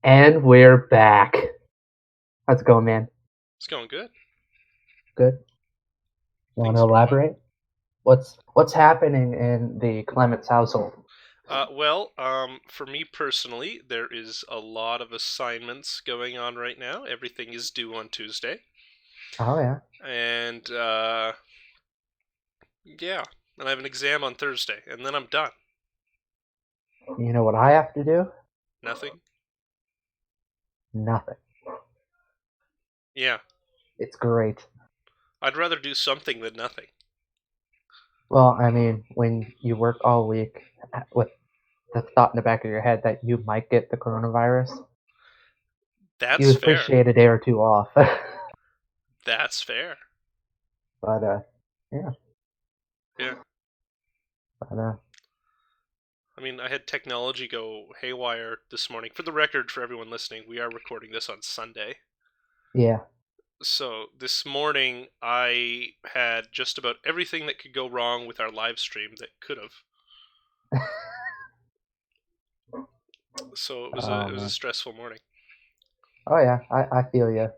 And we're back. How's it going, man? It's going good. Good. Want to Things are fine. elaborate? What's happening in the Clements household? For me personally, there is a lot of assignments going on right now. Everything is due on Tuesday. Oh yeah. And, yeah. And I have an exam on Thursday, and then I'm done. You know what I have to do? Nothing? Nothing. Yeah. It's great. I'd rather do something than nothing. Well, I mean, when you work all week with the thought in the back of your head that you might get the coronavirus, you That's fair. appreciate a day or two off. That's fair. But yeah. Yeah. But I mean, I had technology go haywire this morning. For the record, for everyone listening, we are recording this on Sunday. yeah. So this morning I had just about everything that could go wrong with our live stream that could have. So Oh it was a man. stressful morning. Oh yeah. I feel you.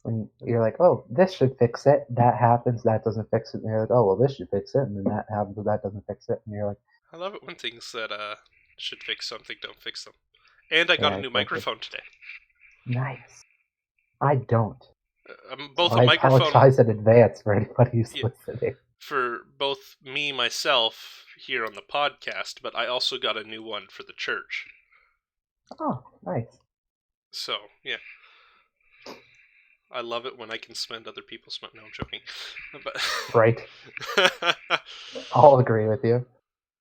When you're like, oh, this should fix it, that happens, that doesn't fix it, and you're like, oh, well, this should fix it, and then that happens, but that doesn't fix it, and you're like, I love it when things that should fix something don't fix them. And I got yeah, a new exactly. microphone today. Nice. I don't. So Both a I microphone, apologize in advance for anybody who's yeah, listening. for both me myself here on the podcast, but I also got a new one for the church. Oh, nice. So yeah, I love it when I can spend other people's money. No, I'm joking. Right. But I'll agree with you.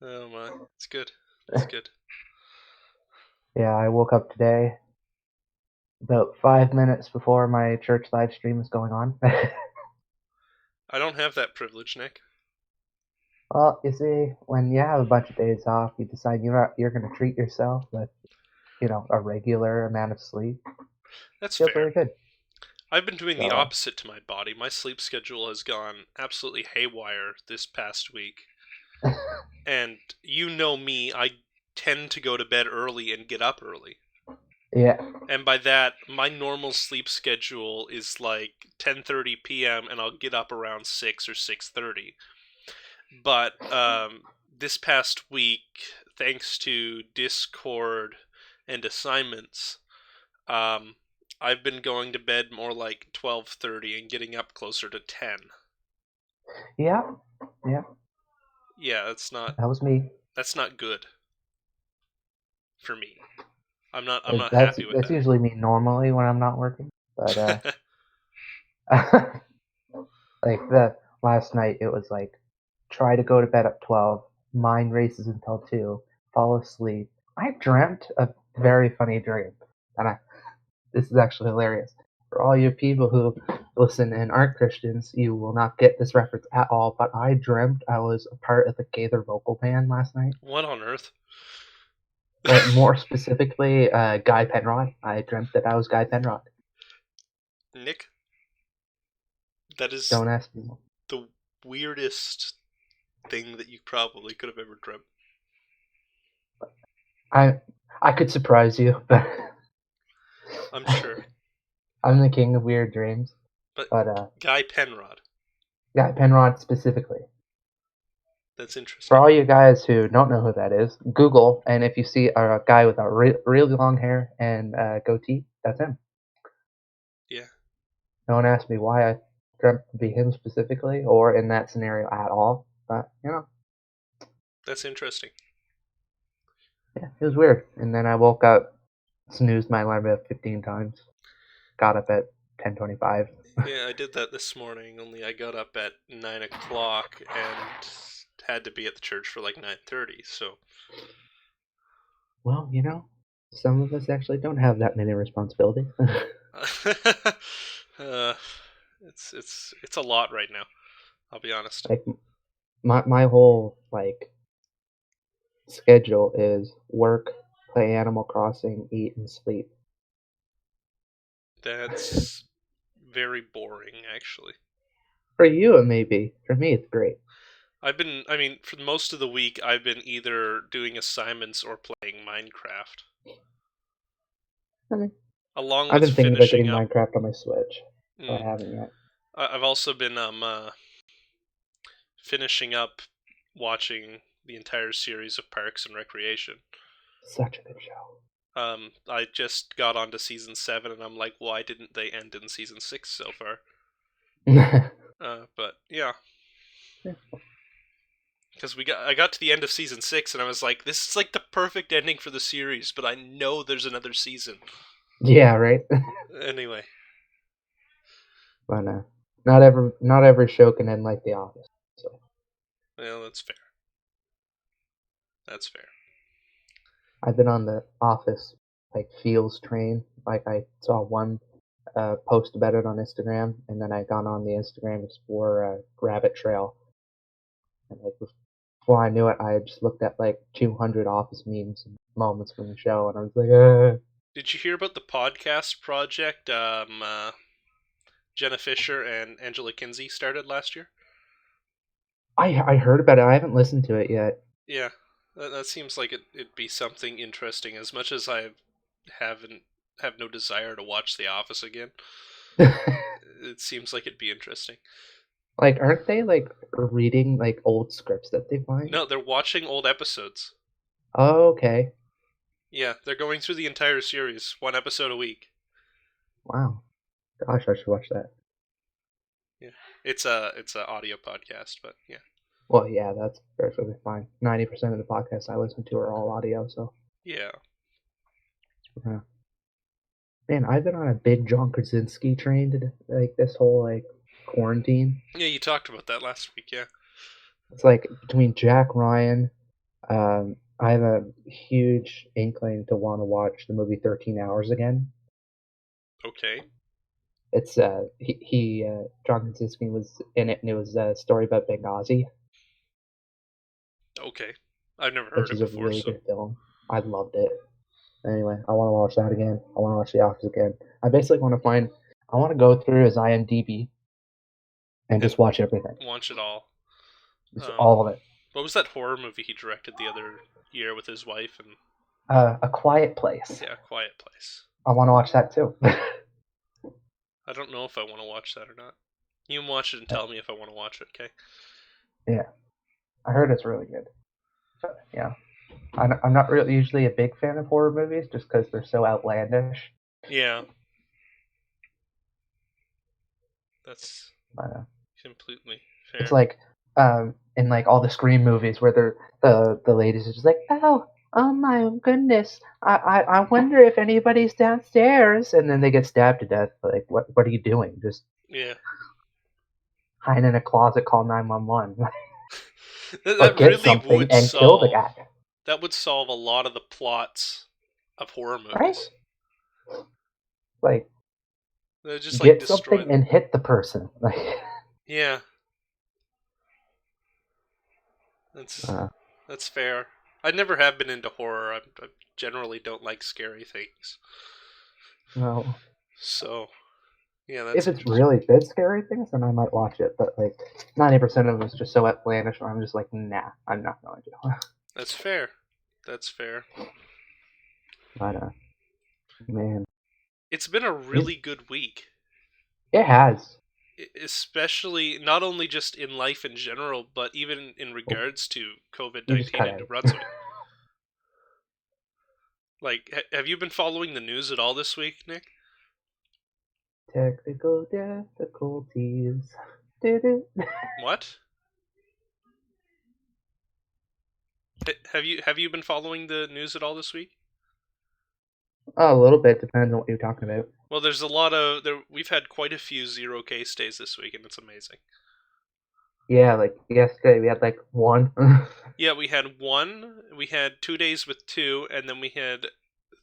oh my, it's good. It's good. Yeah, I woke up today about 5 minutes before my church live stream was going on. I don't have that privilege, Nick. Well, you see, when you have a bunch of days off, you decide you're going to treat yourself with, a regular amount of sleep. That's Feels fair. very good. I've been doing the So, opposite to my body. My sleep schedule has gone absolutely haywire this past week. And you know me, I tend to go to bed early and get up early. yeah. And by that, my normal sleep schedule is like 10:30 p.m. and I'll get up around 6 or 6:30. But this past week, thanks to Discord and assignments, um, I've been going to bed more like 12:30 and getting up closer to 10. Yeah. Yeah. Yeah, That was me. that's not good for me. I'm not That's happy with that's that. usually me normally when I'm not working. But like the last night, it was like try to go to bed at 12, mind races until 2, fall asleep. I dreamt a very funny dream, and this is actually hilarious. For all you people who listen and aren't Christians, you will not get this reference at all. But I dreamt I was a part of the Gaither vocal band last night. What on earth? More specifically, Guy Penrod. I dreamt that I was Guy Penrod. Nick, that is Don't ask me. the weirdest thing that you probably could have ever dreamt. I I could surprise you, but I'm sure. I'm the king of weird dreams. But But Guy Penrod, Guy Penrod specifically. that's For interesting. all you guys who don't know who that is, Google, and if you see a guy with a really long hair and a goatee, that's him. Yeah, Don't ask me why I dreamt to be him specifically or in that scenario at all, but that's interesting. yeah, it was weird. And then I woke up, snoozed my alarm about 15 times, got up at 10:25. Yeah, I did that this morning, only I got up at 9 o'clock and had to be at the church for like 9:30, so. Well, some of us actually don't have that many responsibilities. uh, it's a lot right now, I'll be honest. Like my whole like schedule is work, play Animal Crossing, eat, and sleep. That's very boring, actually. For you, it may be. For me, it's great. I mean, for most of the week, I've been either doing assignments or playing Minecraft. I mean, along I've with been thinking about finishing getting up. Minecraft on my Switch, but Mm, I haven't yet. I've also been finishing up watching the entire series of Parks and Recreation. Such a good show. I just got onto season 7, and I'm like, why didn't they end in season 6 so far? But yeah, because I got to the end of season 6, and I was like, this is like the perfect ending for the series, but I know there's another season. Yeah, right. Anyway, But not every show can end like The Office. So well, that's fair. That's fair. I've been on the Office like feels train. Like I saw one post about it on Instagram, and then I got on the Instagram Explorer rabbit trail, and like before I knew it, I had just looked at like 200 Office memes and moments from the show, and I was like, Did you hear about the podcast project Jenna Fisher and Angela Kinsey started last year? I heard about it. I haven't listened to it yet. Yeah, that seems like it'd be something interesting. As much as I haven't have no desire to watch The Office again, it seems like it'd be interesting. Like, aren't they like reading like old scripts that they find? No, they're watching old episodes. Oh, okay. Yeah, they're going through the entire series, one episode a week. Wow. Gosh, I should watch that. Yeah, it's a audio podcast, but yeah. Well, yeah, that's perfectly fine. 90% of the podcasts I listen to are all audio, so Yeah. yeah. Man, I've been on a big John Krasinski train to like this whole like quarantine. Yeah, you talked about that last week, yeah. It's like between Jack Ryan, I have a huge inkling to want to watch the movie 13 Hours again. Okay. It's John Krasinski was in it, and it was a story about Benghazi, Okay. I've never heard which it is a before, really so good film. I loved it. Anyway, I want to watch that again. I want to watch The Office again. I basically want to find. I want to go through his IMDb and and just watch everything, watch it all. just Um all of it. what was that horror movie he directed the other year with his wife and A Quiet Place. yeah, Quiet Place. I want to watch that too. I don't know if I want to watch that or not. You can watch it and tell me if I want to watch it, okay? Yeah, I heard it's really good. But, yeah, I'm not really usually a big fan of horror movies just because they're so outlandish. Yeah. That's But, completely it's fair. like in like all the Scream movies where the ladies are just like, oh my goodness, I wonder if anybody's downstairs, and then they get stabbed to death. Like, what are you doing? Just Yeah. hide in a closet, call 911, or That get really something would and kill the solve guy, a lot of the plots of horror right? movies. Like, They just like get destroy something them. and hit the person. Like, Yeah, that's uh, that's fair. I never have been into horror. I generally don't like scary things. no. So yeah, that's If it's interesting. really good scary things, then I might watch it. But like 90% of them is just so outlandish, and I'm just like, nah, I'm not going to. That's fair. That's fair. But man, It's been a it, really good week. it has. Especially not only just in life in general, but even in Oh, regards to COVID you just 19 cut in New out. Brunswick. Like, have you been following the news at all this week, Nick? Technical difficulties. Did it? What? Have you been following the news at all this week? A little bit depends on what you're talking about. Well, there's a lot of there. We've had quite a few zero case days this week, and it's amazing. Yeah, like yesterday we had like one. Yeah, we had one. We had 2 days with two, and then we had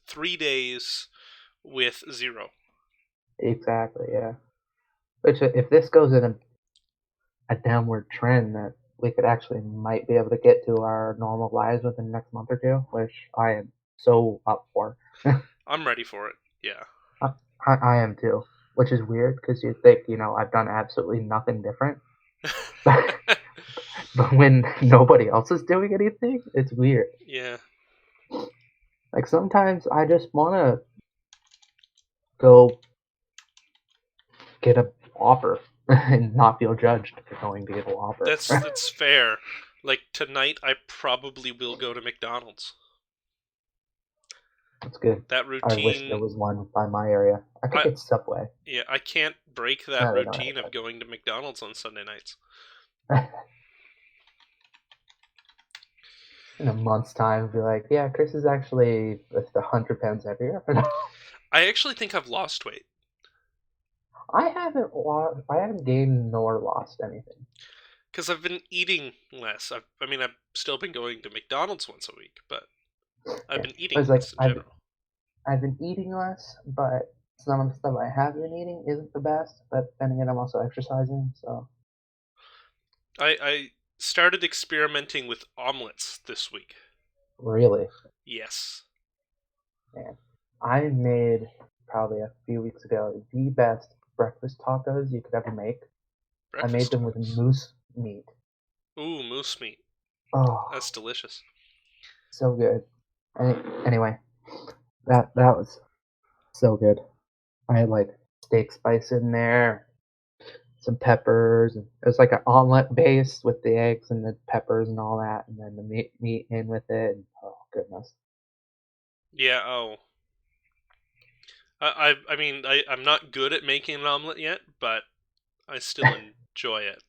3 days with zero. Exactly. Yeah. Which, if this goes in a downward trend, that we could actually might be able to get to our normal lives within the next month or two, which I am so up for. I'm ready for it. Yeah. I am too, which is weird because you think I've done absolutely nothing different, but when nobody else is doing anything, it's weird. Yeah. Like sometimes I just want to go get a Whopper and not feel judged for going to get a Whopper. That's fair. Like tonight, I probably will go to McDonald's. That's good. That I wish there routine, was one by my area. I could I get Subway. yeah, I can't break that No, they don't routine of going to McDonald's on Sunday nights. have that. In a month's time, be like, yeah, Chris is actually just 100 pounds heavier. I actually think I've lost weight I haven't gained nor lost anything. because I've been eating less. I've still been going to McDonald's once a week, but I've Yeah. been I eating was like, less in general. I've been eating less, but some of the stuff I have been eating isn't the best. But then again, I'm also exercising, so I started experimenting with omelets this week. really, Yes, man, I made probably a few weeks ago the best breakfast tacos you could ever make. I made breakfast them with tacos. moose meat. Ooh, moose meat. Oh, That's delicious. so good. Anyway, that was so good. I had like steak spice in there, some peppers, and it was like an omelet base with the eggs and the peppers and all that, and then the meat in with it. And, oh goodness. Yeah. Oh, I'm not good at making an omelet yet, but I still enjoy it.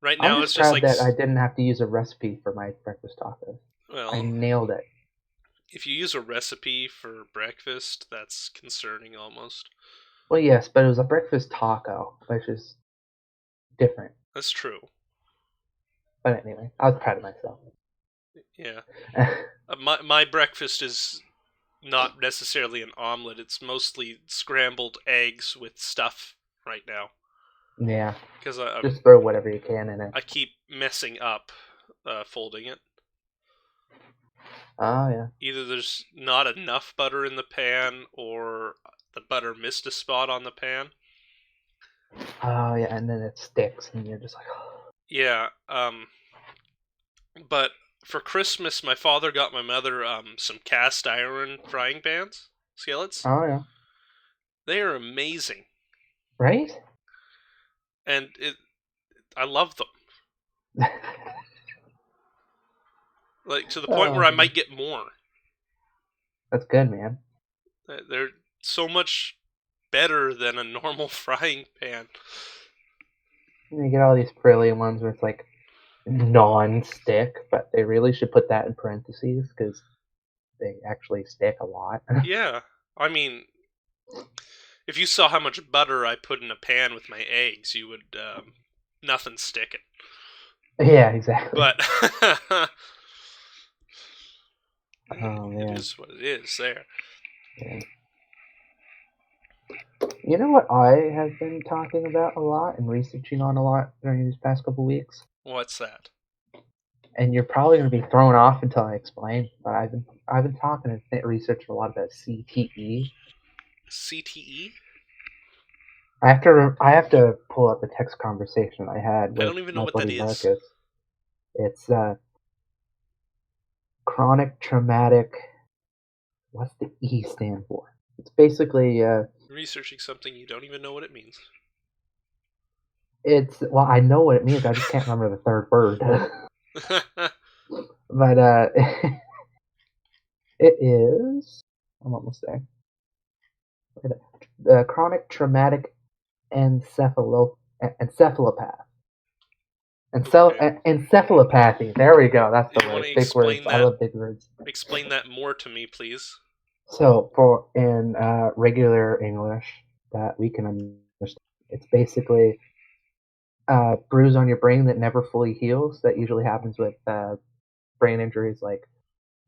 Right I'm now, just it's just proud like, that I didn't have to use a recipe for my breakfast tacos. I well, nailed it. if you use a recipe for breakfast, that's concerning almost. Well, yes, but it was a breakfast taco, which is different. That's true. But anyway, I was proud of myself. Yeah. My breakfast is not necessarily an omelet. It's mostly scrambled eggs with stuff right now Yeah, because just throw whatever you can in it. I keep messing up folding it. Oh yeah. Either there's not enough butter in the pan or the butter missed a spot on the pan. Oh yeah, and then it sticks, and you're just like, Yeah. But for Christmas, my father got my mother some cast iron frying pans, skillets. oh yeah, They are amazing, right? and I love them. Like to the point where Oh I man, might get more. that's good, man. They're so much better than a normal frying pan. You get all these frilly ones where it's like non-stick, but they really should put that in parentheses because they actually stick a lot. Yeah, I mean, if you saw how much butter I put in a pan with my eggs, you would nothing stick it. Yeah, exactly. But Oh it man. is what it is. There. Yeah. You know what I have been talking about a lot and researching on a lot during these past couple weeks? What's that? And you're probably going to be thrown off until I explain, but I've been talking and researching a lot about CTE. CTE? I have to pull up a text conversation I had I with don't even know my what that buddy is. Marcus. It's chronic traumatic. What's the E stand for? It's basically Researching something you don't even know what it means. it's well, I know what it means. I just can't remember the third word. But it is. I'm almost there. Chronic traumatic encephalopathy. Okay. Encephalopathy. There we go. That's the You want word. to Big words. I love big words. explain that more to me, please? So, for in regular English that we can understand, it's basically a bruise on your brain that never fully heals. That usually happens with brain injuries like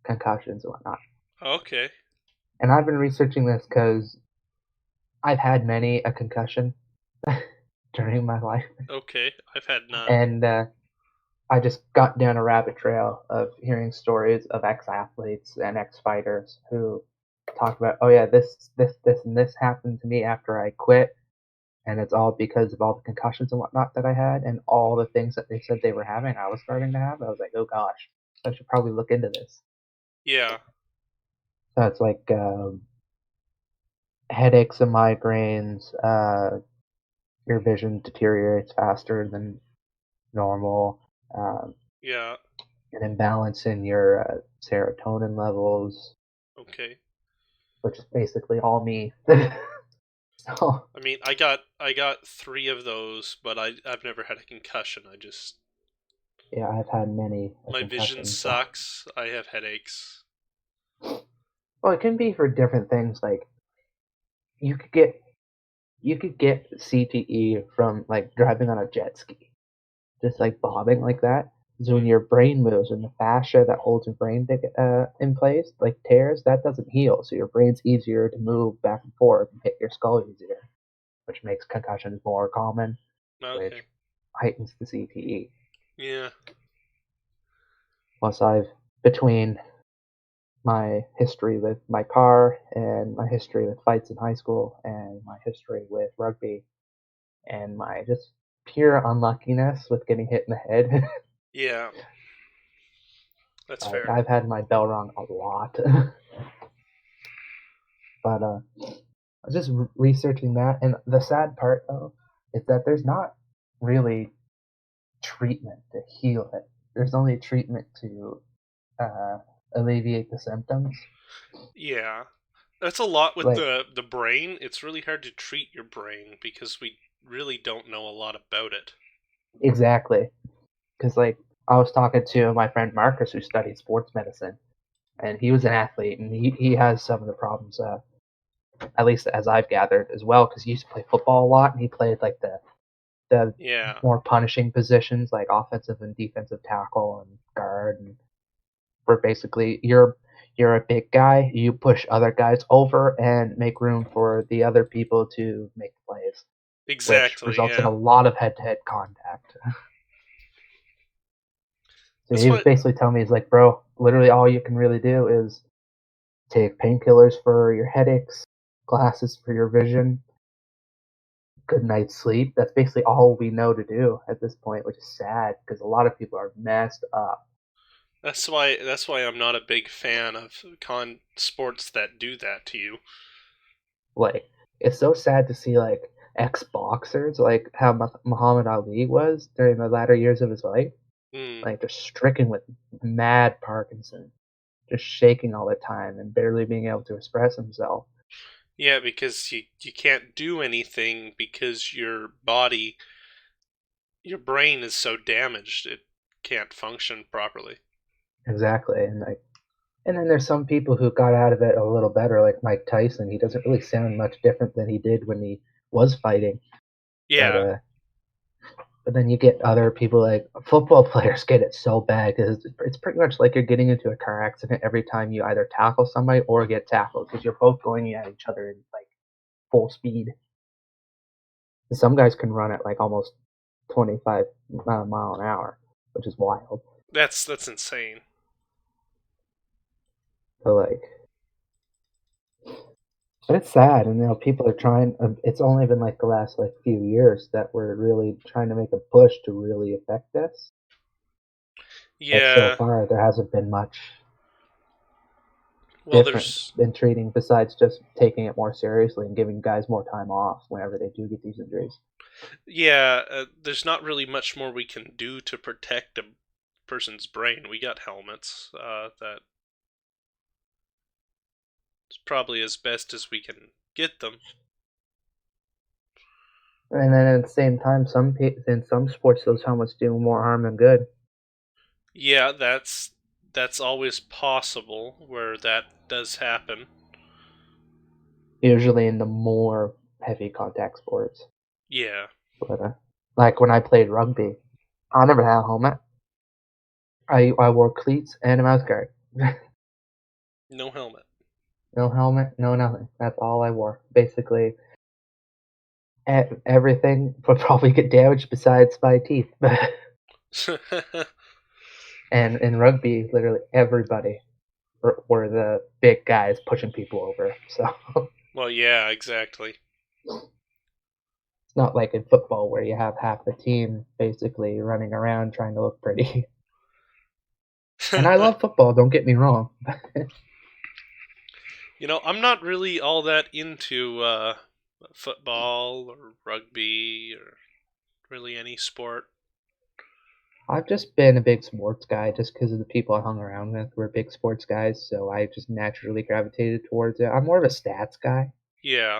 concussions and whatnot. Okay. And I've been researching this because I've had many a concussion during my life, Okay. I've had none. and I just got down a rabbit trail of hearing stories of ex-athletes and ex-fighters who talk about, oh yeah, this, and this happened to me after I quit, and it's all because of all the concussions and whatnot that I had, and all the things that they said they were having, I was starting to have. I was like, oh gosh, I should probably look into this. Yeah. So it's like headaches and migraines. Your vision deteriorates faster than normal. Um, Yeah. an imbalance in your serotonin levels, Okay. which is basically all me. So I mean, I got 3 of those, but I've never had a concussion. I just yeah, I've had many my vision concussions. So sucks. I have headaches. well, it can be for different things. Like you could get you could get CTE from like driving on a jet ski, just like bobbing like that. So when Mm. your brain moves and the fascia that holds your brain in place, like tears, that doesn't heal. So your brain's easier to move back and forth and hit your skull easier, which makes concussions more common, which Okay. heightens the CTE. Yeah. Plus, I've between my history with my car and my history with fights in high school and my history with rugby and my just pure unluckiness with getting hit in the head. Yeah. That's Like fair. I've had my bell rung a lot. But I was just researching that, and the sad part though is that there's not really treatment to heal it. There's only treatment to uh, alleviate the symptoms. Yeah. That's a lot with Like the brain. It's really hard to treat your brain because we really don't know a lot about it. exactly, because like I was talking to my friend Marcus who studied sports medicine, and he was an athlete, and he has some of the problems, at least as I've gathered as well, because he used to play football a lot, and he played like the Yeah. more punishing positions like offensive and defensive tackle and guard, and where basically you're a big guy, you push other guys over and make room for the other people to make plays, which Exactly. results in a Yeah. lot of head-to-head contact. So That's he was what. basically telling me, he's like, bro, literally all you can really do is take painkillers for your headaches, glasses for your vision, good night's sleep. That's basically all we know to do at this point, which is sad because a lot of people are messed up. That's why I'm not a big fan of sports that do that to you. Like, it's so sad to see like ex boxers, like how Muhammad Ali was during the latter years of his life, Mm. like just stricken with mad Parkinson, just shaking all the time and barely being able to express himself. Yeah, because you can't do anything because your brain is so damaged it can't function properly. Exactly, and like, and then there's some people who got out of it a little better, like Mike Tyson. He doesn't really sound much different than he did when he was fighting, but Yeah, but then you get other people like football players get it so bad because it's pretty much like you're getting into a car accident every time you either tackle somebody or get tackled because you're both going at each other in like full speed. Some guys can run at like almost 25 mile an hour, which is wild. that's insane. So like, but it's sad, and people are trying. It's only been like the last like few years that we're really trying to make a push to really affect this. But so Yeah. far, there hasn't been much Well, different there's in treating besides just taking it more seriously and giving guys more time off whenever they do get these injuries. yeah, there's not really much more we can do to protect a person's brain. We got helmets. That's probably as best as we can get them. And then at the same time, in some sports, those helmets do more harm than good. Yeah, that's always possible where that does happen. Usually in the more heavy contact sports. Yeah, But like when I played rugby, I never had a helmet. I wore cleats and a mouth guard. no helmet. No helmet, no nothing. That's all I wore. Basically, everything would probably get damaged besides my teeth. And in rugby, literally everybody were the big guys pushing people over. So Well, yeah, exactly. it's not like in football where you have half the team basically running around trying to look pretty. And I love football, don't get me wrong. I'm not really all that into football or rugby or really any sport. I've just been a big sports guy just because of the people I hung around with were big sports guys, so I just naturally gravitated towards it. I'm more of a stats guy. Yeah.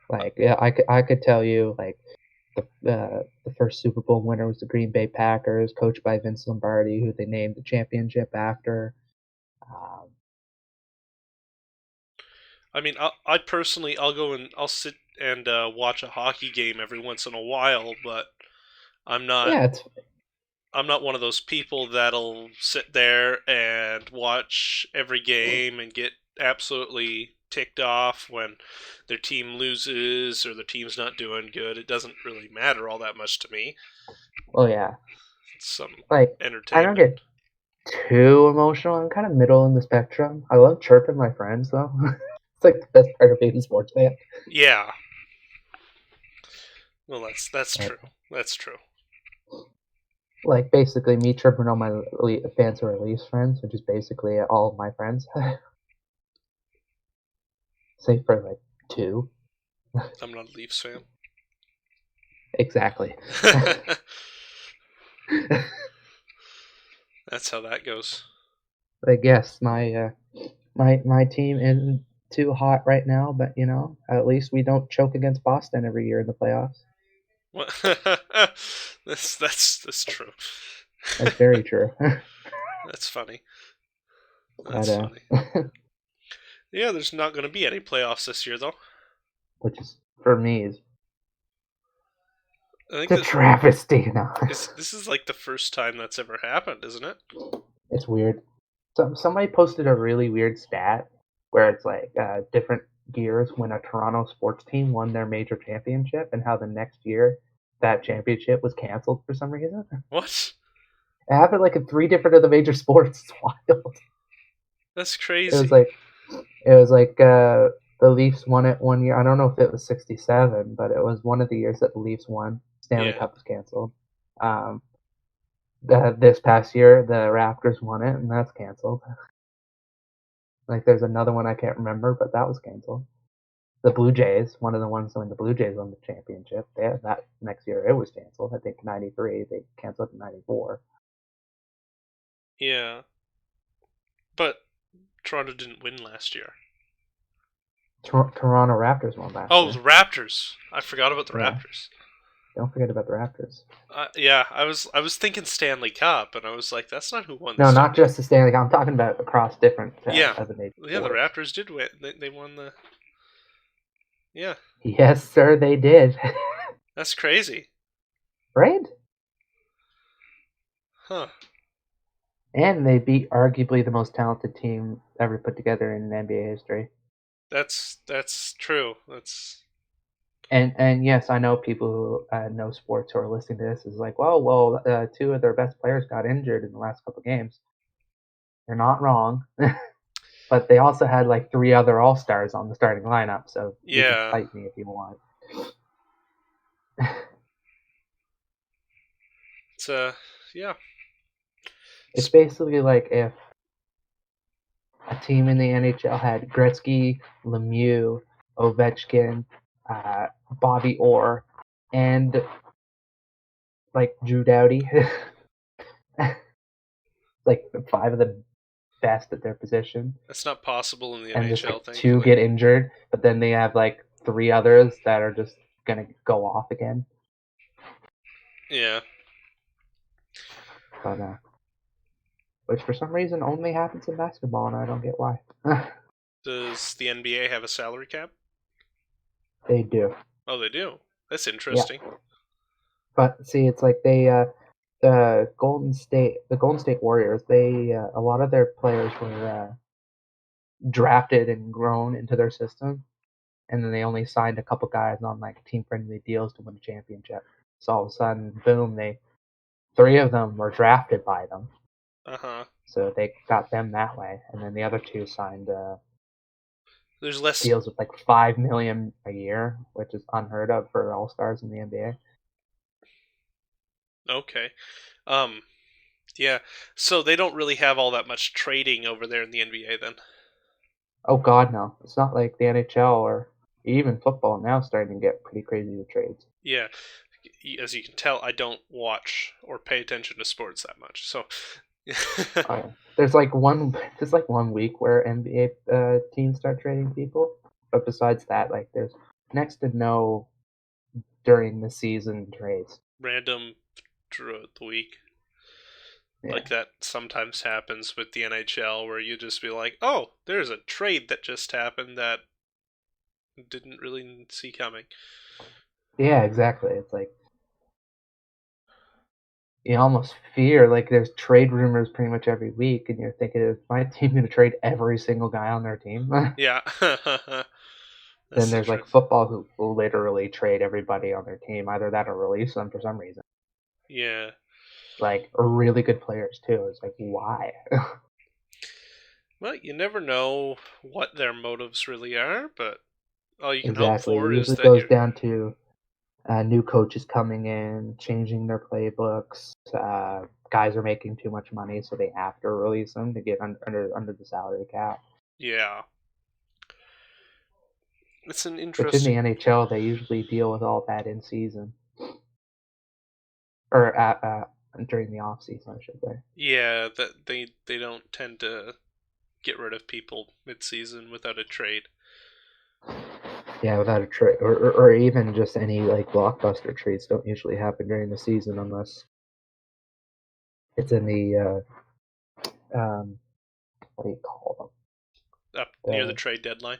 Like, yeah, I could tell you like the first Super Bowl winner was the Green Bay Packers, coached by Vince Lombardi, who they named the championship after. Um, I mean, I personally, I'll sit and watch a hockey game every once in a while, but I'm not yeah, it's I'm not one of those people that'll sit there and watch every game and get absolutely ticked off when their team loses or the team's not doing good. It doesn't really matter all that much to me. well, yeah. It's some Like, I don't entertainment. get too emotional. I'm kind of middle in the spectrum. I love chirping my friends though. It's like the best part of being a sports fan. Yeah. Well, that's But true. That's true. like basically me chirping all my fans who are Leafs friends, which is basically all of my friends, save for like two. I'm not a Leafs fan. Exactly. That's how that goes. Like yes, my team isn't too hot right now, but at least we don't choke against Boston every year in the playoffs. What? That's true. That's very true. That's funny. but That's funny. Yeah, there's not going to be any playoffs this year, though. which is for me is I think the that travesty. No, this is like the first time that's ever happened, isn't it? it's weird. Somebody posted a really weird stat where it's like different years when a Toronto sports team won their major championship and how the next year that championship was canceled for some reason. What? It happened like in three different of the major sports. It's wild. That's It was crazy. like it was like the Leafs won it one year. I don't know if it was '67, but it was one of the years that the Leafs won. Stanley Yeah. Cup was canceled. Um, this past year, the Raptors won it, and that's canceled. Like there's another one I can't remember, but that was canceled. The Blue Jays, one of the ones when the Blue Jays won the championship, that next year it was canceled. I think '93 they canceled in '94. Yeah. But Toronto didn't win last year. Toronto Raptors won last Oh, the year. Raptors. I forgot about the Yeah, Raptors. don't forget about the Raptors. Yeah, I was thinking Stanley Cup, and I was like, that's not who won No, this not championship. just the Stanley Cup. I'm talking about across different Yeah, other major yeah, the sports. Raptors did win. They won the. Yeah, Yes, sir, they did. that's crazy. Right? Huh. And they beat arguably the most talented team ever put together in NBA history. That's true. That's And yes, I know people who know sports who are listening to this is like, two of their best players got injured in the last couple games. They're not wrong, but they also had like three other All Stars on the starting lineup, so you can yeah. fight me if you want. It's yeah. It's basically like if a team in the NHL had Gretzky, Lemieux, Ovechkin, Bobby Orr, and like Drew Doughty, like five of the best at their position, That's not possible in the and just NHL, like two thankfully. get injured, but then they have like three others that are just gonna go off again. Yeah. But which for some reason only happens in basketball, and I don't get why. Does the NBA have a salary cap? They do, Oh, they do. That's yeah. interesting. But see, it's like the Golden State Warriors. They a lot of their players were drafted and grown into their system, and then they only signed a couple guys on like team friendly deals to win a championship. So all of a sudden, boom, they three of them were drafted by them, Uh huh. so they got them that way, and then the other two signed There's less. deals with like 5 million a year, which is unheard of for all stars in the NBA. Okay. Um. Yeah. So they don't really have all that much trading over there in the NBA then. Oh God, no! It's not like the NHL or even football now starting to get pretty crazy with trades. Yeah, as you can tell, I don't watch or pay attention to sports that much. So, There's like one there's like 1 week where NBA teams start trading people, but besides that, like there's next to no during the season trades. random throughout the week. Yeah, Like that sometimes happens with the NHL where you just be like, oh, there's a trade that just happened that didn't really see coming. yeah, exactly. It's like you almost fear like there's trade rumors pretty much every week, and you're thinking, is my team going to trade every single guy on their team? Yeah, Then that's the there's truth. like football who will literally trade everybody on their team, either that or release them for some reason. Yeah. Like really good players too. It's like why? Well, you never know what their motives really are, but all you can hope Exactly. It for is usually that goes you're. down to new coaches coming in, changing their playbooks. Guys are making too much money, so they have to release them to get under the salary cap. Yeah. It's an Which in the interesting. NHL they usually deal with all that in season or during the off season, I should say. Yeah, that they don't tend to get rid of people mid-season without a trade. Yeah, without a trade or even just any like blockbuster trades don't usually happen during the season unless it's in the what do you call Up near the them? trade deadline.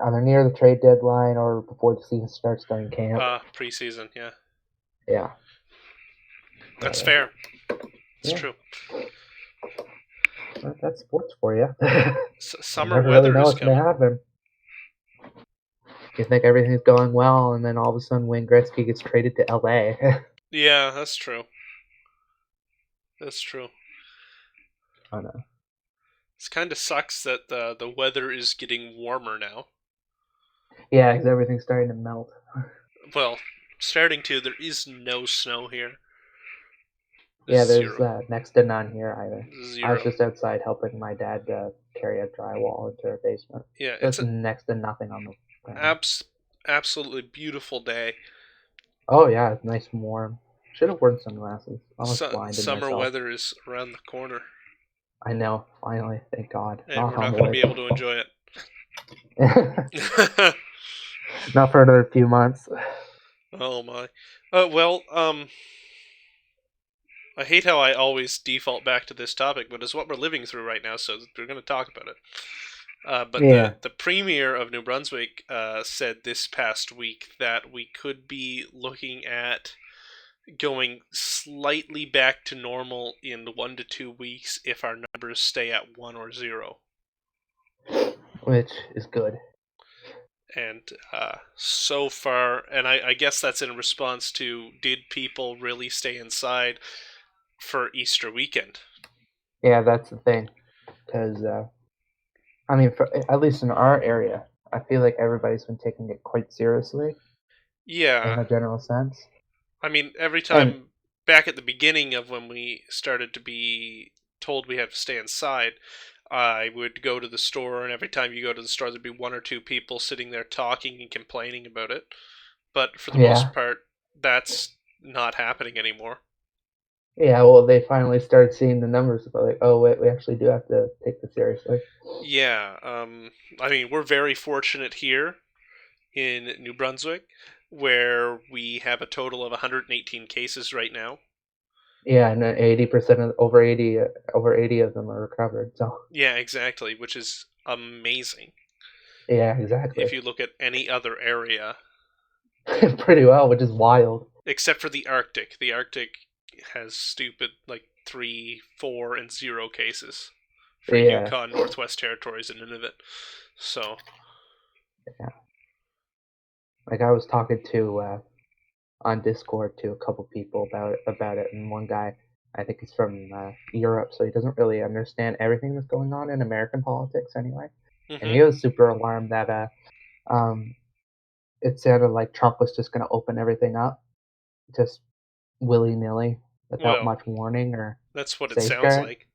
Either near the trade deadline or before the season starts during camp. Preseason, yeah. Yeah, That's but, fair. It's yeah, true. that's sports for you. You Summer never really weather know is what's going coming. to happen. You think everything's going well, and then all of a sudden Wayne Gretzky gets traded to LA. Yeah, that's true. That's true. Oh no. It kind of sucks that the weather is getting warmer now. Yeah, because everything's starting to melt. Well, starting to. There is no snow here. Yeah, There's there's zero. next to none here either. I was Zero. just outside helping my dad carry a drywall into our basement. Yeah, it's There's an next to nothing on the ground. abs- absolutely beautiful day. Oh yeah, it's nice and warm. Should have worn sunglasses. I almost blinded Summer myself. weather is around the corner, I know, finally, thank God. and Knock we're on not going to be wood. able to enjoy it. Not for another few months. Oh my. Well, I hate how I always default back to this topic, but it's what we're living through right now, so we're going to talk about it. But Yeah, the premier of New Brunswick said this past week that we could be looking at going slightly back to normal in 1 to 2 weeks if our numbers stay at 1 or 0. which is good. And so far, and I guess that's in response to did people really stay inside for Easter weekend? Yeah, that's the thing. Because, I mean, at least in our area, I feel like everybody's been taking it quite seriously in Yeah, a general sense. I mean, every And time back at the beginning of when we started to be told we had to stay inside, I would go to the store, and every time you go to the store, there'd be 1 or 2 people sitting there talking and complaining about it. But for the yeah, most part, that's not happening anymore. yeah, well, they finally started seeing the numbers. But like, oh, wait, we actually do have to take this seriously. Yeah, I mean, we're very fortunate here in New Brunswick, where we have a total of 118 cases right now. Yeah, and 80% of over 80 of them are recovered. So Yeah, exactly, which is amazing. yeah, exactly. If you look at any other area, that Pretty well, which is wild. except for the Arctic has stupid like 3, 4, and 0 cases for Yeah, Yukon, Northwest Territories, and Nunavut. So yeah. Like I was talking to on Discord to a couple people about it, and one guy, I think he's from Europe, so he doesn't really understand everything that's going on in American politics anyway. And hmm he was super alarmed that um, it sounded like Trump was just going to open everything up, just willy nilly, without well, much warning or that's what it sounds safeguard. like.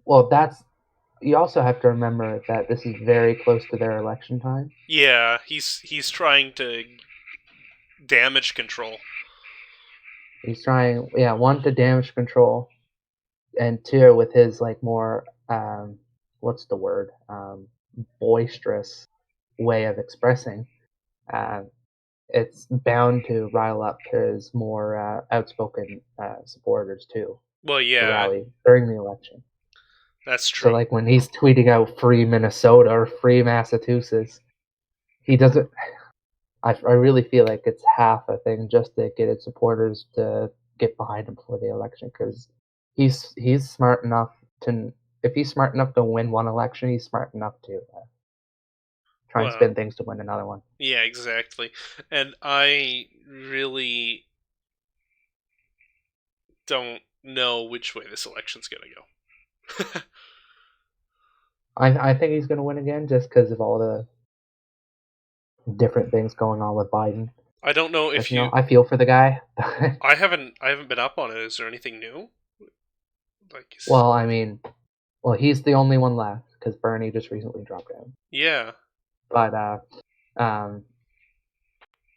Well, that's you also have to remember that this is very close to their election time. Yeah, he's trying to damage control. He's trying, yeah, one to damage control, and two with his like more what's the word boisterous way of expressing. Uh, it's bound to rile up his more outspoken supporters too Well, to yeah, rally during the election. that's So true. like when he's tweeting out "Free Minnesota" or "Free Massachusetts," he doesn't. I really feel like it's half a thing just to get his supporters to get behind him for the election because he's smart enough to if he's smart enough to win one election, he's smart enough to try and Well, spin things to win another one. yeah, exactly. And I really don't know which way this election's gonna go. I think he's going to win again just because of all the different things going on with Biden. I don't know Because if you. I feel for the guy. I haven't been up on it. Is there anything new? Like, Well, I mean, well, he's the only one left because Bernie just recently dropped out. yeah, But um,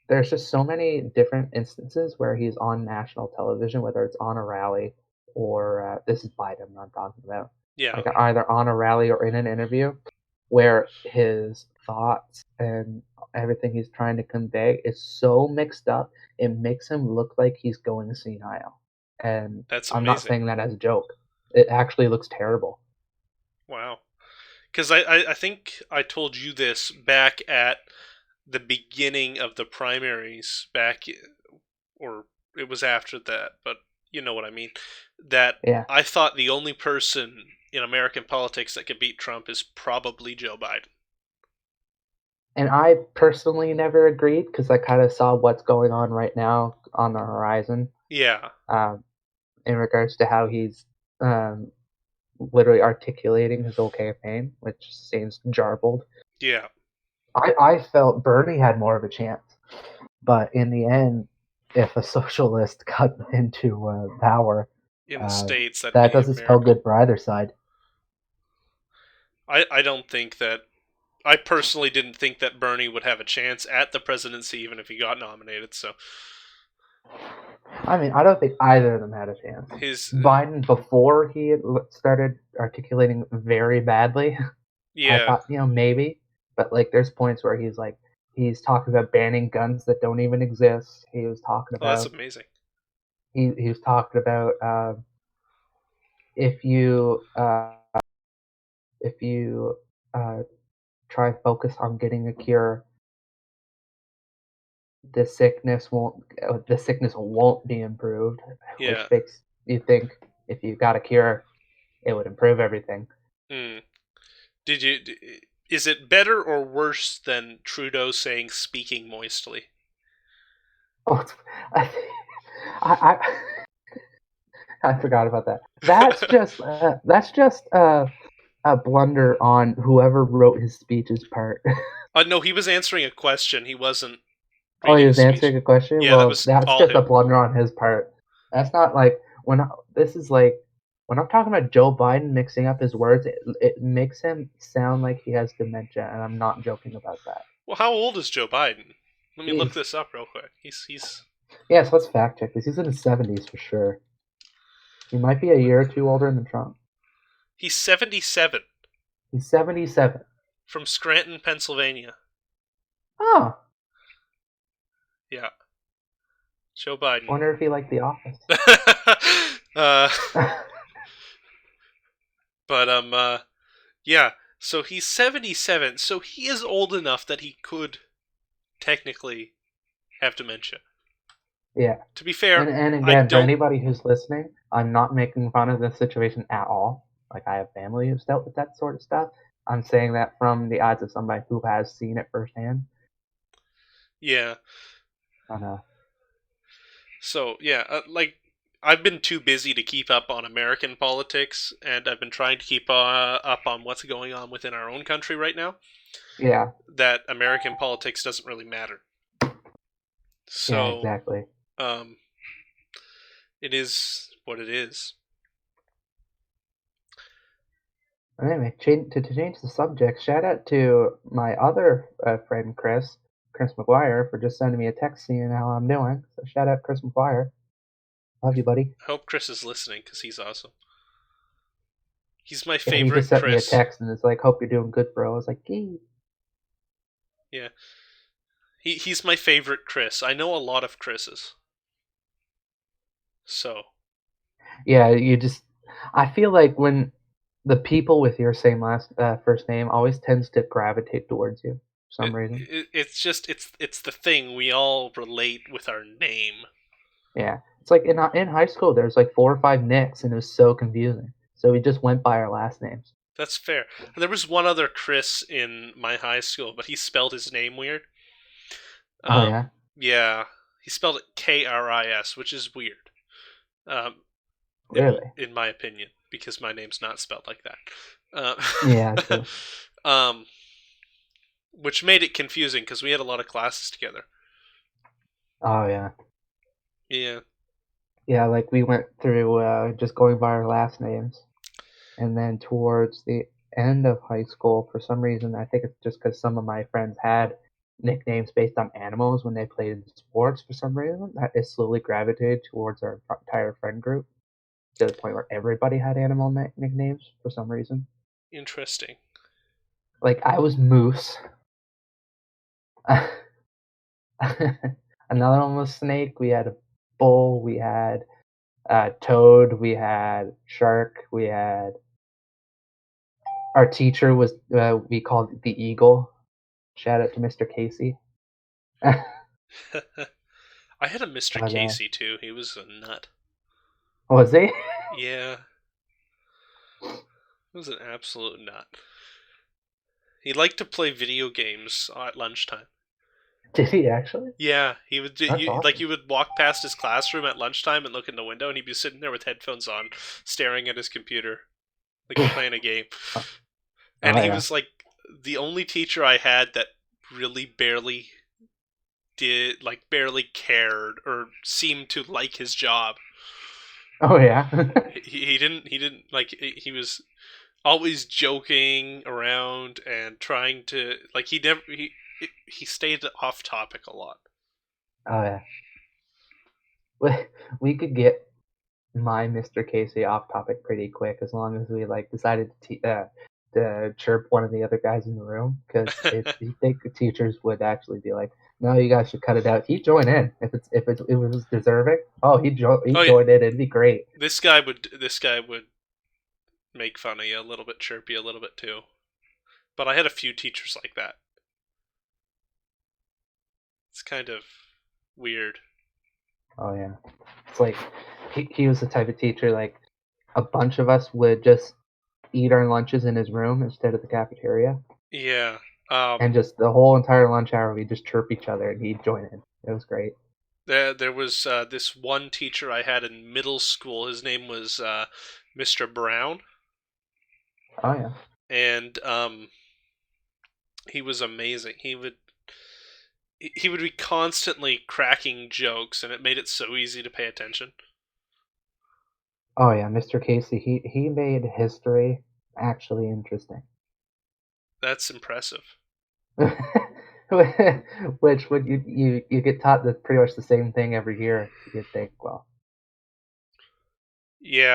there's just so many different instances where he's on national television, whether it's on a rally or this is Biden I'm talking about, yeah, like either on a rally or in an interview, where his thoughts and everything he's trying to convey is so mixed up, it makes him look like he's going senile. And that's I'm not amazing. saying that as a joke. It actually looks terrible. Wow. Because I think I told you this back at the beginning of the primaries, or it was after that, but you know what I mean. That Yeah. I thought the only person in American politics that could beat Trump is probably Joe Biden. And I personally never agreed because I kind of saw what's going on right now on the horizon. Yeah, Um, in regards to how he's um, literally articulating his whole campaign, which seems jarbled. yeah. I felt Bernie had more of a chance, but in the end, if a socialist got into power, In the uh, States, that'd that be doesn't spell America. good for either side. I don't think that. I personally didn't think that Bernie would have a chance at the presidency, even if he got nominated. So I mean, I don't think either of them had a chance. his, Biden, before he started articulating very badly, I yeah, thought, maybe, but like there's points where he's talking about banning guns that don't even exist. He was talking well, that's about amazing. he was talking about if you if you uh, try and focus on getting a cure, the sickness won't be improved, which Yeah. makes you think if you got a cure, it would improve everything. Mm. Did you? Is it better or worse than Trudeau saying "speaking moistly"? Oh, I, I, I forgot about that. That's just a blunder on whoever wrote his speech's part. No, he was answering a question. He wasn't Oh, he reading a was speech. answering a question. Yeah, that Well, was that's all just a him. blunder on his part. That's not like this is like when I'm talking about Joe Biden mixing up his words. It makes him sound like he has dementia, and I'm not joking about that. Well, how old is Joe Biden? Let me look He's this up real quick. He's Yes. Let's fact check this. He's in his 70s for sure. He might be a year or two older than Trump. he's 77 He's 77. from Scranton, Pennsylvania. Oh, Yeah, Joe Biden. wonder if he liked The Office. uh, but yeah. So he's 77. So he is old enough that he could technically have dementia. Yeah. To be fair, And I again, for don't. anybody who's listening, I'm not making fun of this situation at all. Like I have family who's dealt with that sort of stuff. I'm saying that from the eyes of somebody who has seen it firsthand. Yeah. And, So yeah, like I've been too busy to keep up on American politics, and I've been trying to keep up on what's going on within our own country right now. yeah, That American politics doesn't really matter. yeah, So exactly. um, it is what it is. Anyway, to change the subject, shout out to my other friend Chris McGuire, for just sending me a text seeing how I'm doing. So shout out Chris McGuire. Love you, buddy. I hope Chris is listening because he's awesome. He's my Yeah, he just favorite sent me a Chris. text and it's like, "Hope you're doing good, bro." I was like, "Gee." Yeah, he's my favorite Chris. I know a lot of Chris's, so Yeah, I feel like when the people with your same first name always tends to gravitate towards you for some reason. it's just it's the thing we all relate with our name. Yeah, it's like in high school, there's like 4 or 5 Nicks, and it was so confusing. So we just went by our last names. That's fair. There was one other Chris in my high school, but he spelled his name weird. Oh Um, yeah, yeah, he spelled it Kris, which is weird. Um, really? in my opinion, because my name's not spelled like that. Yeah, true. um, which made it confusing because we had a lot of classes together. Oh yeah, Yeah, yeah. Like we went through just going by our last names, and then towards the end of high school, for some reason, I think it's just because some of my friends had nicknames based on animals when they played sports. For some reason, that it slowly gravitated towards our entire friend group, to the point where everybody had animal nicknames for some reason. interesting. Like I was Moose. Another one was Snake. We had a Bull. We had Toad. We had Shark. We had our teacher was we called it the Eagle. Shout out to Mr. Casey. I had a Mr. But Casey too. He was a nut. was he? Yeah, he was an absolute nut. He liked to play video games at lunchtime. Did he actually? Yeah, he would. That's awesome. You would walk past his classroom at lunchtime and look in the window, and he'd be sitting there with headphones on, staring at his computer, like playing a game. Oh And he yeah. was like the only teacher I had that really barely cared or seemed to like his job. Oh yeah. He didn't like he was always joking around and trying to like he stayed off topic a lot. Oh yeah. We we could get my Mr. Casey off topic pretty quick as long as we like decided to chirp one of the other guys in the room. Because you think the teachers would actually be like, "No, you guys should cut it out." He'd join in if it was deserving. Oh, Oh he'd yeah, join in. It'd be great. this guy would make fun of you a little bit, chirp you a little bit too. But I had a few teachers like that. It's kind of weird. Oh yeah, it's like he was the type of teacher like a bunch of us would just eat our lunches in his room instead of the cafeteria, Yeah. and just the whole entire lunch hour we just chirp each other and he'd join in. It was great. There was this one teacher I had in middle school. His name was Mr. Brown, Oh yeah. and he was amazing. He would be constantly cracking jokes, and it made it so easy to pay attention. Oh yeah, Mr. Casey, he made history actually interesting. That's impressive. Which would you get taught the pretty much the same thing every year. You'd think, well,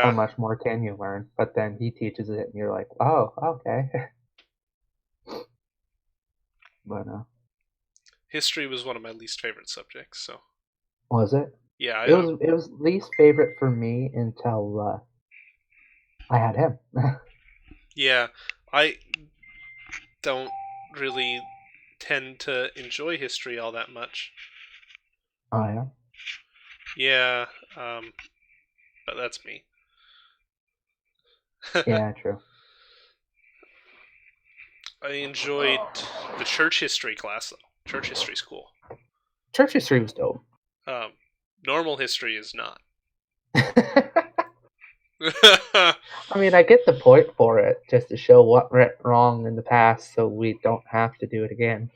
how Yeah, much more can you learn? But then he teaches it, and you're like, oh, okay. But history was one of my least favorite subjects. So was it? yeah, It was least favorite for me until I had him. yeah, I don't really tend to enjoy history all that much. Oh yeah, Yeah, um, but that's me. yeah, true. I enjoyed the church history class though. Church history is cool. Church history was dope. Um, normal history is not. I mean, I get the point for it, just to show what went wrong in the past, so we don't have to do it again.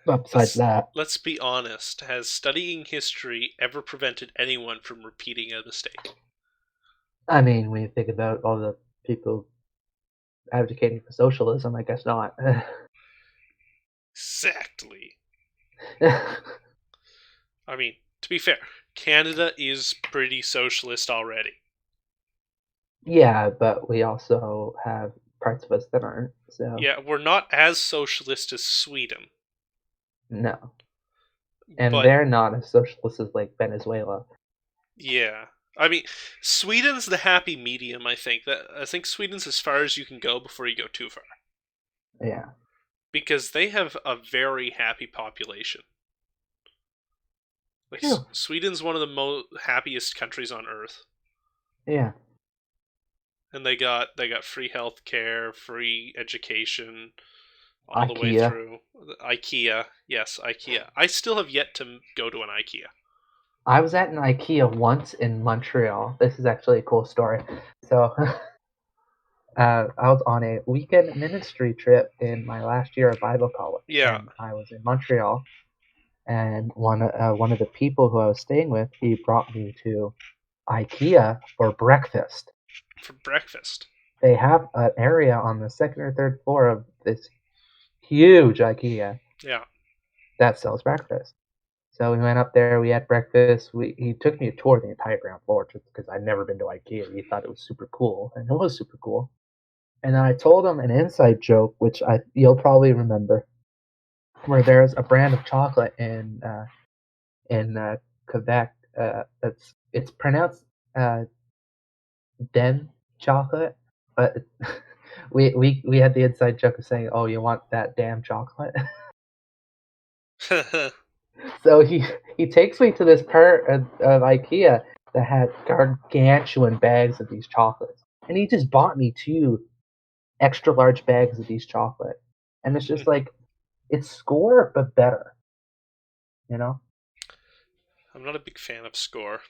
But besides let's that, let's be honest. Has studying history ever prevented anyone from repeating a mistake? I mean, when you think about all the people advocating for socialism. I guess not. Exactly. I mean, to be fair, Canada is pretty socialist already. Yeah, but we also have parts of us that aren't. So Yeah, we're not as socialist as Sweden, no, and but they're not as socialist as like Venezuela. yeah. I mean, Sweden's the happy medium, I think Sweden's as far as you can go before you go too far. Yeah. Because they have a very happy population. Like True. Sweden's one of the most happiest countries on earth. Yeah. And they got free health care, free education, all the way IKEA. through. IKEA, yes, IKEA. I still have yet to go to an IKEA. I was at an IKEA once in Montreal. This is actually a cool story. So, I was on a weekend ministry trip in my last year of Bible college, Yeah, and I was in Montreal. And one of the people who I was staying with, he brought me to IKEA for breakfast. for breakfast. They have an area on the second or third floor of this huge IKEA Yeah. that sells breakfast. So we went up there, we had breakfast. He took me a tour of the entire ground floor just because I'd never been to IKEA. He thought it was super cool, and it was super cool. And then I told him an inside joke, which you'll probably remember, where there's a brand of chocolate in Quebec. It's pronounced Den chocolate, but we had the inside joke of saying, "Oh, you want that damn chocolate?" So he takes me to this part of IKEA that had gargantuan bags of these chocolates, and he just bought me two extra large bags of these chocolate, and it's just like it's Score but better, you know. I'm not a big fan of Score.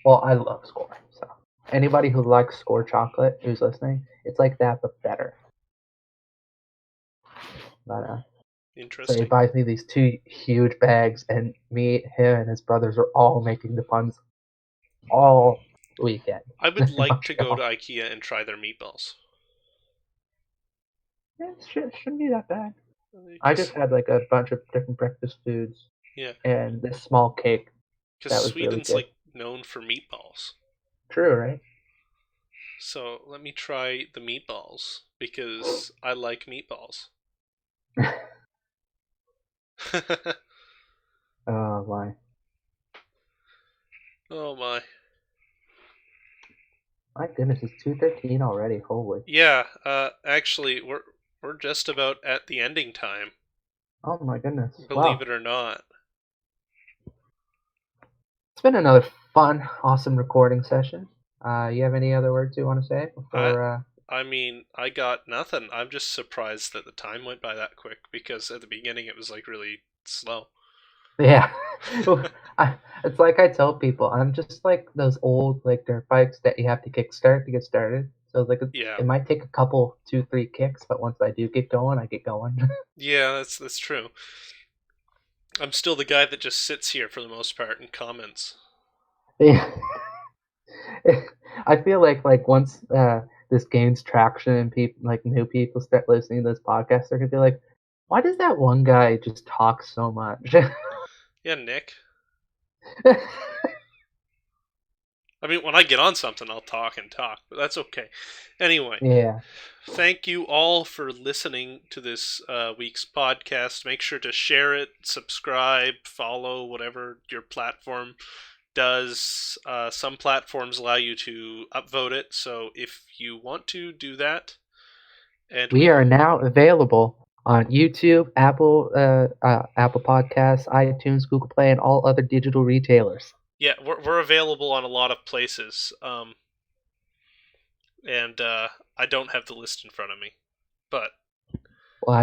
Well, I love Score, so anybody who likes Score chocolate who's listening, it's like that but better. But so he Interesting. buys me these two huge bags, and me, him, and his brothers are all making the puns all weekend I would in like to go to Montreal. IKEA and try their meatballs. Yeah, shouldn't be that bad. I just Because had like a bunch of different breakfast foods yeah, and this small cake because that was really Sweden's good. like known for meatballs. True, right? So let me try the meatballs because I like meatballs. Oh my. Oh my. My goodness, it's 2:13 already. Holy. Yeah, actually we're just about at the ending time, Oh my goodness. believe Wow. it or not. It's been another fun, awesome recording session. You have any other words you want to say I before I mean, I got nothing. I'm just surprised that the time went by that quick because at the beginning it was like really slow. yeah. It's like I tell people, I'm just like those old like dirt bikes that you have to kickstart to get started. So like Yeah. it might take a couple, two, three kicks, but once I do get going, I get going. Yeah, that's true. I'm still the guy that just sits here for the most part and comments. Yeah. I feel like once this gains traction and people like new people start listening to this podcast, they're gonna be like, "Why does that one guy just talk so much?" Yeah, Nick. I mean, when I get on something, I'll talk and talk, but that's okay. Anyway, Yeah, thank you all for listening to this week's podcast. Make sure to share it, subscribe, follow, whatever your platform does. Some platforms allow you to upvote it, so if you want to do that, and we are now available on YouTube, Apple Podcasts, iTunes, Google Play, and all other digital retailers. yeah, we're available on a lot of places. And I don't have the list in front of me, but Well,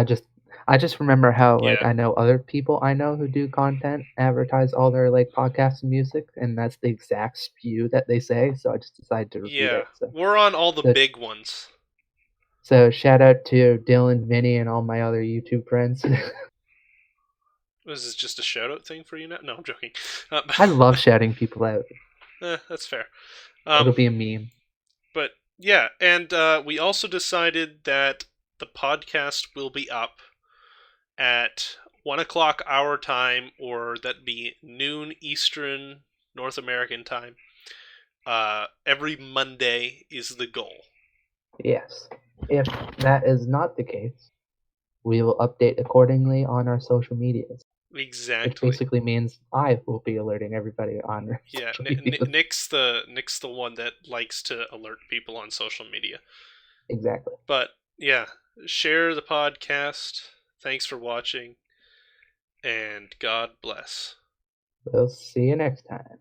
I just remember how like yeah, I know other people I know who do content advertise all their like podcasts and music, and that's the exact spew that they say. So I just decided to repeat yeah, it. So we're on all the so, big ones. so shout out to Dylan, Vinny, and all my other YouTube friends. Was this just a shout out thing for you now? No, I'm joking. I love shouting people out. That's fair. It'll Um, be a meme. but Yeah, and we also decided that the podcast will be up at 1 o'clock our time, or that be noon Eastern North American time. Every Monday is the goal. Yes. If that is not the case, we will update accordingly on our social medias, which Exactly. basically means I will be alerting everybody on our Yeah, social medias. Nick's the one that likes to alert people on social media. Exactly. But yeah, share the podcast. Thanks for watching, and God bless. We'll see you next time.